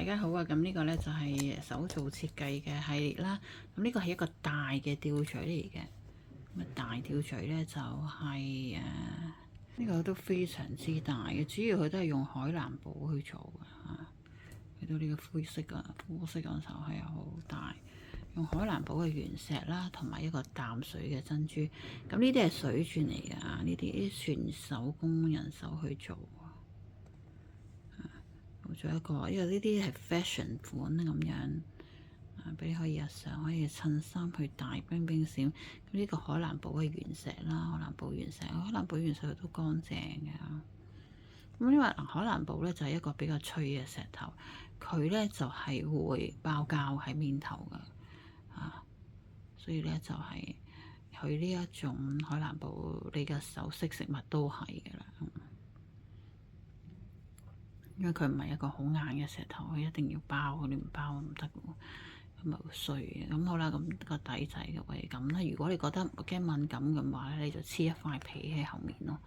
大家好啊！咁呢個呢，就係手做設計嘅系列啦。咁呢個係一個大嘅吊墜嚟嘅。咁大吊墜呢，就係呢個都非常之大嘅，主要佢都係用海南寶去做嘅嚇。睇到呢個灰色啊，膚色嗰時候係好大，用海南寶嘅原石啦，同埋一個淡水嘅珍珠。咁呢啲係水鑽嚟㗎，呢啲全手工人手去做。做一個，因為呢啲係 fashion 款咁樣，俾你可以日常可以襯衫去戴冰冰閃。咁呢個海南寶嘅原石啦，海南寶原石，海南寶原石佢都乾淨嘅。咁因為海南寶咧就係一個比較脆嘅石頭，佢咧就係會包膠喺面頭嘅，所以咧就係佢呢一種海南寶，你嘅首飾飾物都係嘅啦。因為佢唔係一個好硬嘅石頭，佢一定要包，你唔包唔得嘅，咁咪會碎嘅。咁好啦，咁個底仔嘅位咁啦。如果你覺得驚敏感嘅話咧，你就黐一塊皮喺後面咯，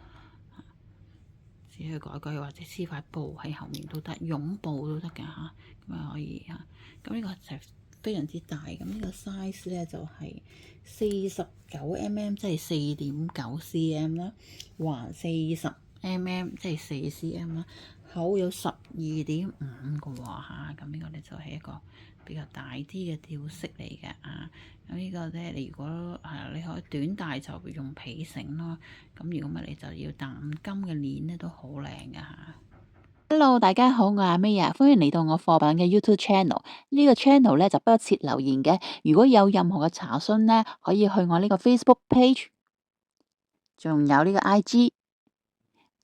只去改改或者黐塊布喺後面都得，絨布都得嘅嚇，咁啊可以嚇。咁呢個就非常之大，咁呢個 size 咧就係49mm，即係4.9cm 啦，橫40mm，即係4cm 啦。厚有12.5個喎嚇，咁呢個咧就係一個比較大啲嘅吊飾嚟嘅啊。咁呢個咧，你如果你可以短大就用皮繩咯。咁如果唔係，你就要淡金嘅鏈咧都好靚嘅嚇。Hello，大家好，我係阿 May 啊，歡迎嚟到我貨品嘅 YouTube channel。呢個 channel 咧就不設留言嘅，如果有任何嘅查詢咧，可以去我呢個 Facebook page，仲有呢個 IG。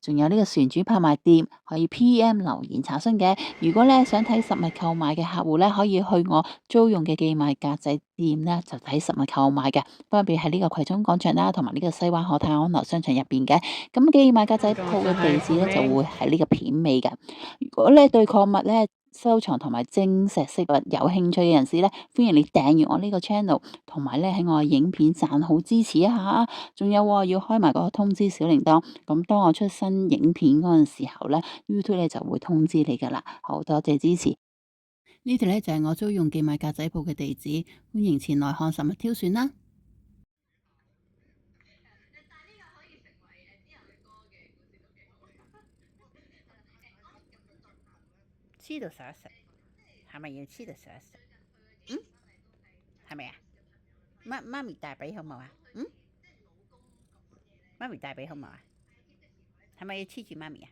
仲有呢個船主拍賣店可以 PM 留言查詢嘅。如果咧想睇實物購買嘅客戶咧，可以去我租用嘅寄賣格仔店咧，就睇實物購買嘅，分別喺呢個葵涌廣場啦，同埋呢個西灣河泰安樓商場入邊嘅。咁寄賣格仔鋪嘅地址咧就會喺呢個片尾嘅。如果咧對礦物咧收藏同埋晶石飾物有興趣嘅人士咧，歡迎你訂閱我呢個 channel，同埋咧喺我嘅影片讚好支持一下。仲有要開埋嗰個通知小鈴鐺，咁當我出新影片嗰陣時候咧，YouTube 咧就會通知你噶啦。好多謝支持。呢條咧就係我租用寄賣格仔鋪嘅地址，歡迎前來看實物挑選啦。黐到實一實，係咪要黐到實一實？嗯，係咪啊？媽咪大髀好冇啊？媽咪大髀好冇啊？係咪要黐住媽咪啊？